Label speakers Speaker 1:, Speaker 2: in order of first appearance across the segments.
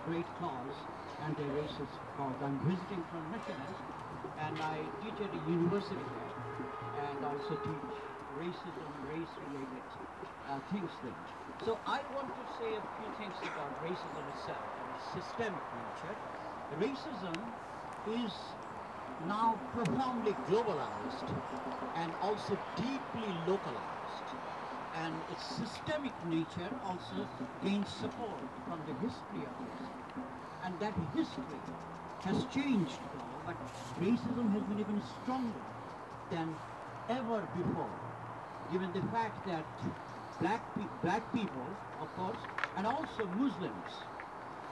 Speaker 1: great cause, anti-racist cause. I'm visiting from Michigan, and I teach at a university there, and also teach racism, race-related things there. So I want to say a few things about racism itself and its systemic nature. Racism is now profoundly globalized and also deeply localized, and its systemic nature also gains support from the history of racism. And that history has changed now, but racism has been even stronger than ever before, given the fact that black people, of course, and also Muslims,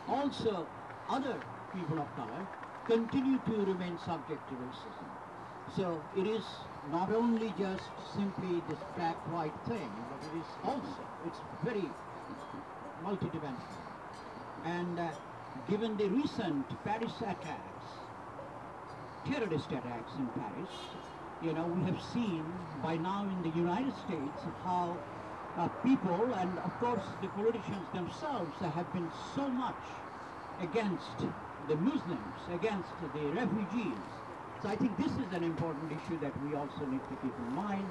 Speaker 1: also other people of color, continue to remain subject to racism. So it is not only just simply this black-white thing, but it is also, it's very multidimensional. And given the recent Paris attacks, terrorist attacks in Paris, you know, we have seen by now in the United States how people, and of course the politicians themselves, have been so much against the Muslims, against the refugees. So I think this is an important issue that we also need to keep in mind,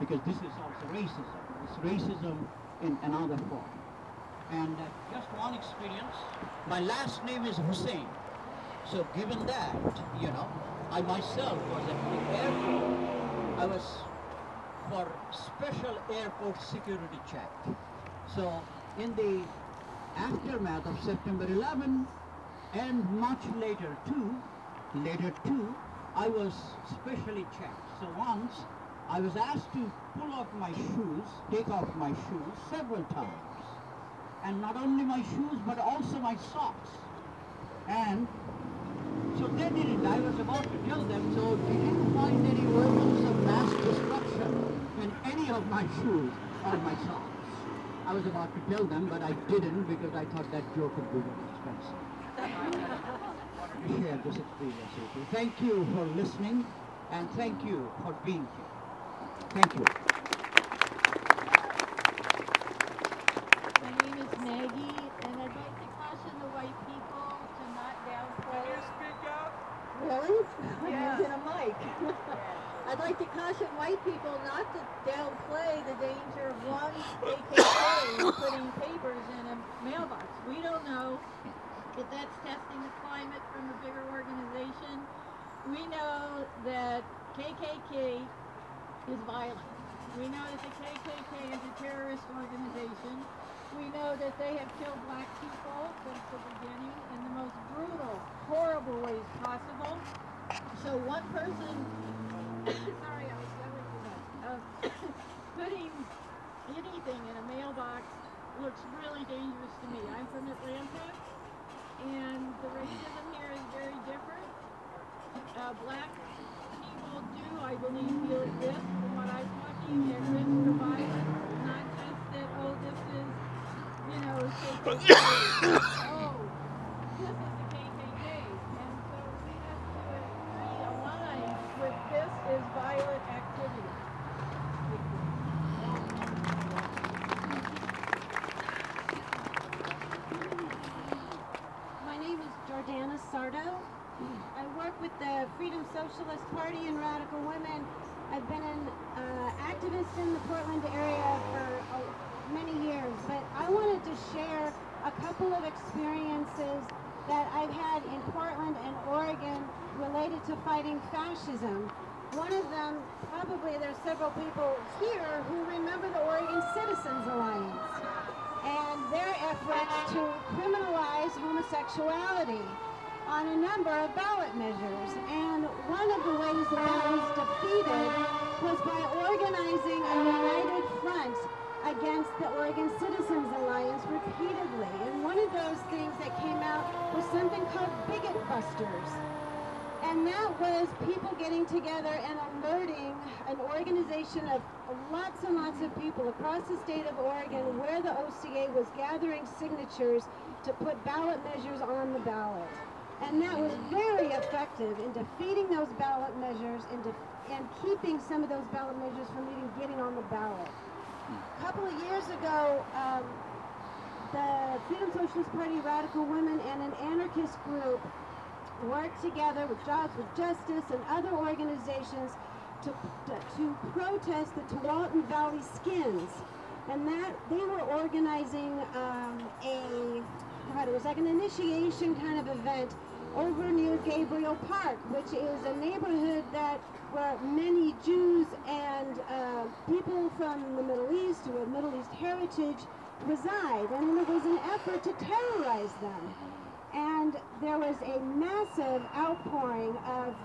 Speaker 1: because this is also racism. It's racism in another form. And just one experience, my last name is Hussein. So given that, you know, I myself was at the airport. I was for special airport security check. So in the aftermath of September 11, and much later too, I was specially checked. So once I was asked to pull off my shoes, take off my shoes several times. And not only my shoes, but also my socks. And so they didn't. I was about to tell them, so they didn't find any weapons of mass destruction in any of my shoes or my socks. I was about to tell them, but I didn't, because I thought that joke would be very expensive. Share this experience with you. Thank you for listening, and thank you for being here. Thank you.
Speaker 2: My name is Maggie, and I'd like to caution the white people to not downplay. Can you speak up? Really? I'm using a mic. I'd like to caution white people not to downplay the danger of one KKK putting papers in a mailbox. We don't know if that's testing the climate from a bigger organization. We know that KKK is violent. We know that the KKK is a terrorist organization. We know that they have killed black people since the beginning in the most brutal, horrible ways possible. So one person, sorry, I was yelling too much, putting anything in a mailbox looks really dangerous to me. I'm from Atlanta, and the racism here is very different. Black people do, I believe, feel exist. From what I'm talking, they're rich for violence. Not just that, oh, this is, you know, KKK. Oh, this is the KKK. And so we have to realign with this is violent activity.
Speaker 3: My name is Jordana Sardo. I work with the Freedom Socialist Party and Radical Women. I've been an activist in the Portland area for many years, but I wanted to share a couple of experiences that I've had in Portland and Oregon related to fighting fascism. One of them, probably there's several people here who remember the Oregon Citizens Alliance and their efforts to criminalize homosexuality on a number of ballot measures. And one of the ways that was defeated was by organizing a united front against the Oregon Citizens Alliance repeatedly. And one of those things that came out was something called Bigot Busters. And that was people getting together and alerting an organization of lots and lots of people across the state of Oregon where the OCA was gathering signatures to put ballot measures on the ballot. And that was very effective in defeating those ballot measures and keeping some of those ballot measures from even getting on the ballot. A couple of years ago, the Freedom Socialist Party, Radical Women, and an anarchist group worked together with Jobs with Justice and other organizations to protest the Tualatin Valley Skins. And that they were organizing it was like an initiation kind of event over near Gabriel Park, which is a neighborhood where many Jews and people from the Middle East who have Middle East heritage reside. And it was an effort to terrorize them. And there was a massive outpouring of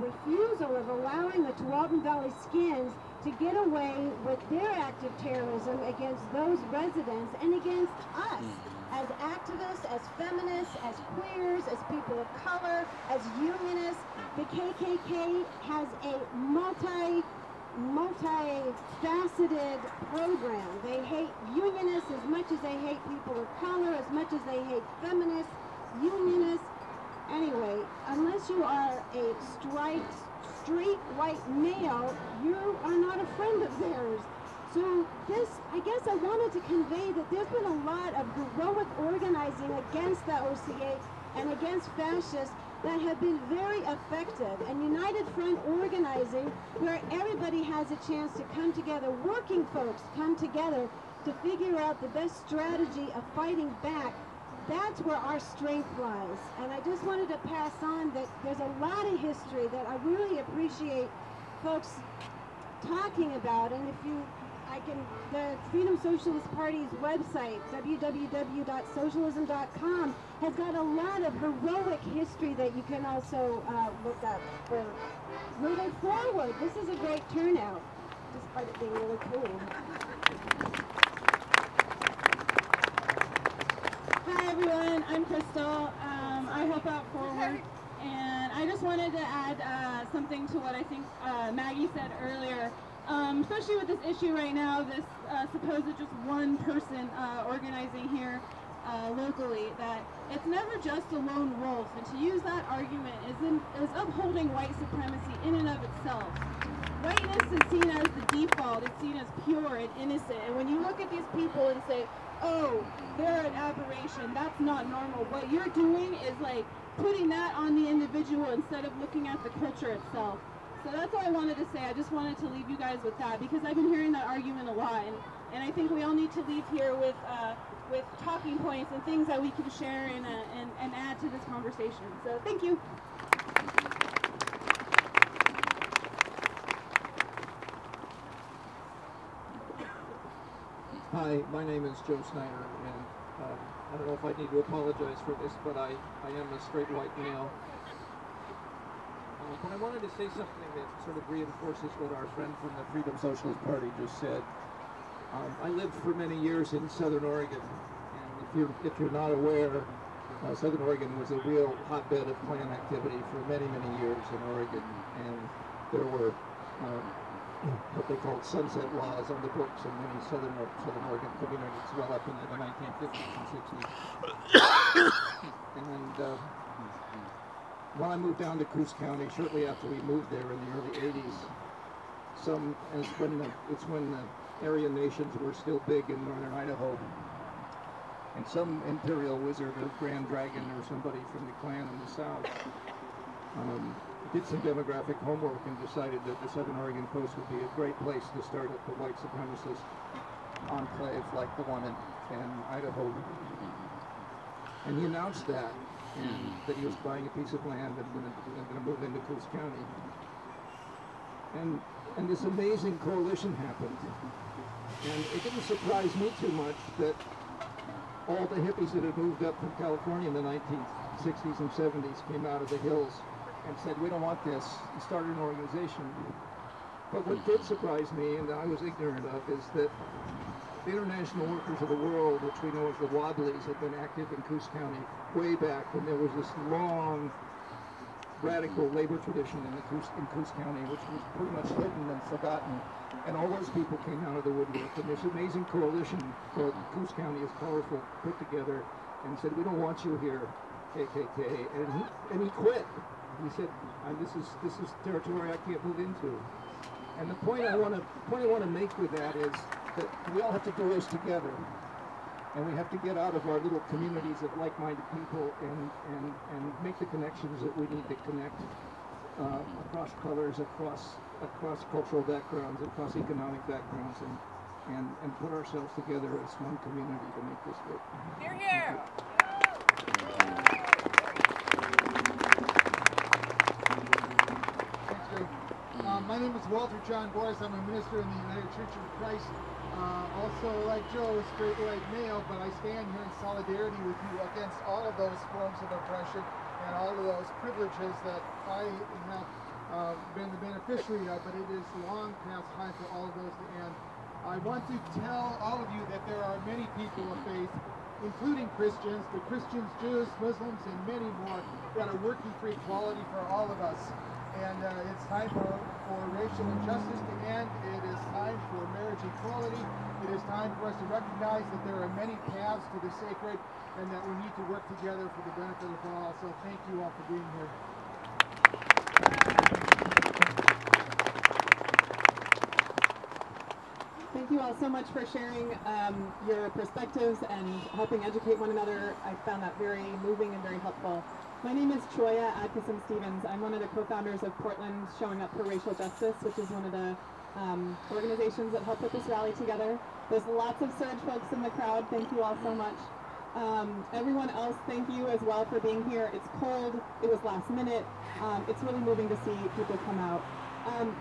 Speaker 3: refusal of allowing the Tualatin Valley Skins to get away with their active terrorism against those residents and against us as activists, as feminists, as queers, as people of color, as unionists. The KKK has a multi-faceted program. They hate unionists as much as they hate people of color, as much as they hate feminists, unionists. Anyway, unless you are a straight white male, you are not a friend of theirs. So I guess I wanted to convey that there's been a lot of heroic organizing against the OCA and against fascists that have been very effective, and United Front organizing where everybody has a chance to come together, working folks come together to figure out the best strategy of fighting back. That's where our strength lies. And I just wanted to pass on that there's a lot of history that I really appreciate folks talking about. And the Freedom Socialist Party's website, www.socialism.com, has got a lot of heroic history that you can also look up for moving forward. This is a great turnout, despite it being really cool.
Speaker 4: Hi everyone, I'm Crystal. I help out Forward, and I just wanted to add something to what I think Maggie said earlier. Especially with this issue right now, this supposed just one person organizing here locally, that it's never just a lone wolf, and to use that argument is upholding white supremacy in and of itself. Whiteness is seen as the default, it's seen as pure and innocent, and when you look at these people and say, oh, they're an aberration, that's not normal, what you're doing is like putting that on the individual instead of looking at the culture itself. So that's all I wanted to say. I just wanted to leave you guys with that, because I've been hearing that argument a lot, and I think we all need to leave here with talking points and things that we can share and add to this conversation. So thank you.
Speaker 5: Hi, my name is Joe Snyder, and I don't know if I need to apologize for this, but I am a straight white male. But I wanted to say something that sort of reinforces what our friend from the Freedom Socialist Party just said. I lived for many years in Southern Oregon, and if you're not aware, Southern Oregon was a real hotbed of Klan activity for many, many years in Oregon, and there were what they called sunset laws on the books in many Southern Oregon communities well up into the 1950s and 60s. And when I moved down to Coos County, shortly after we moved there in the early 80s, it's when the Aryan nations were still big in northern Idaho, and some imperial wizard or Grand Dragon or somebody from the Klan in the south did some demographic homework and decided that the Southern Oregon coast would be a great place to start up a white supremacist enclave like the one in Idaho. And he announced that. And that he was buying a piece of land and going to move into Coos County. And this amazing coalition happened. And it didn't surprise me too much that all the hippies that had moved up from California in the 1960s and 70s came out of the hills and said, we don't want this, and started an organization. But what did surprise me, and I was ignorant of, is that the International Workers of the World, which we know as the Wobblies, had been active in Coos County way back when there was this long, radical labor tradition in Coos County, which was pretty much hidden and forgotten. And all those people came out of the woodwork. And this amazing coalition called Coos County is Powerful put together and said, we don't want you here, KKK. And he quit. He said, this is territory I can't move into. And the point I want to make with that is that we all have to do this together. And we have to get out of our little communities of like-minded people and make the connections that we need to connect across colors, across cultural backgrounds, across economic backgrounds, and put ourselves together as one community to make this work.
Speaker 6: Hear, hear!
Speaker 7: Thanks, Joe. My name is Walter John Boris. I'm a minister in the United Church of Christ. Also, like Joe, a straight white male, but I stand here in solidarity with you against all of those forms of oppression and all of those privileges that I have been the beneficiary of, but it is long past time for all of those to end. I want to tell all of you that there are many people of faith, including Christians, the Christians, Jews, Muslims, and many more, that are working for equality for all of us. And it's time for racial injustice to end. It is time for marriage equality. It is time for us to recognize that there are many paths to the sacred and that we need to work together for the benefit of all. So thank you all for being here.
Speaker 8: Thank you all so much for sharing your perspectives and helping educate one another. I found that very moving and very helpful. My name is Troya Adkison-Stevens. I'm one of the co-founders of Portland Showing Up for Racial Justice, which is one of the organizations that helped put this rally together. There's lots of Surge folks in the crowd. Thank you all so much. Everyone else, thank you as well for being here. It's cold. It was last minute. It's really moving to see people come out.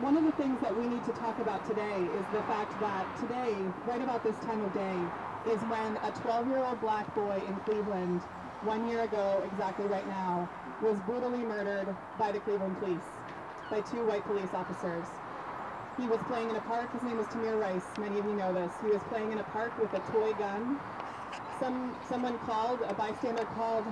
Speaker 8: One of the things that we need to talk about today is the fact that today, right about this time of day, is when a 12-year-old black boy in Cleveland, 1 year ago, exactly right now, was brutally murdered by the Cleveland police, by 2 white police officers. He was playing in a park. His name was Tamir Rice. Many of you know this. He was playing in a park with a toy gun. A bystander called